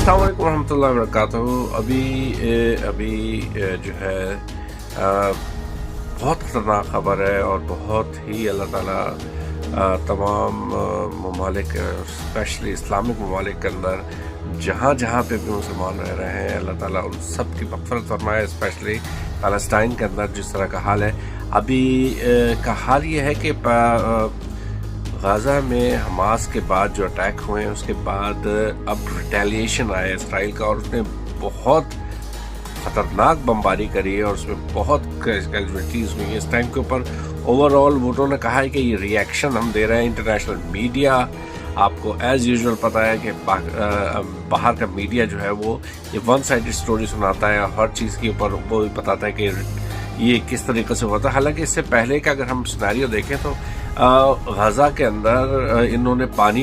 السلام علیکم ورحمۃ اللہ وبرکاتہ۔ ابھی جو ہے بہت خطرناک خبر ہے، اور بہت ہی اللہ تعالیٰ تمام ممالک اسپیشلی اسلامک ممالک کے اندر جہاں جہاں پہ بھی مسلمان رہ رہے ہیں، اللہ تعالیٰ ان سب کی مغفرت فرمائے، اسپیشلی پیلسٹائن کے اندر جس طرح کا حال ہے۔ ابھی کا حال یہ ہے کہ غزہ میں حماس کے بعد جو اٹیک ہوئے ہیں، اس کے بعد اب ریٹیلیشن آیا اسرائیل کا، اور اس نے بہت خطرناک بمباری کری ہے، اور اس میں بہت کیجویلٹیز ہوئی ہیں۔ اس ٹائم کے اوپر اوور آل ووٹوں نے کہا ہے کہ یہ ریئیکشن ہم دے رہے ہیں۔ انٹرنیشنل میڈیا، آپ کو ایز یوزول پتہ ہے کہ باہر کا میڈیا جو ہے وہ یہ ون سائیڈڈ سٹوری سناتا ہے، ہر چیز کے اوپر وہ بتاتا ہے کہ یہ کس طریقے سے ہوتا ہے۔ حالانکہ اس سے پہلے کا اگر ہم سیناریو دیکھیں تو غزہ کے اندر انہوں نے پانی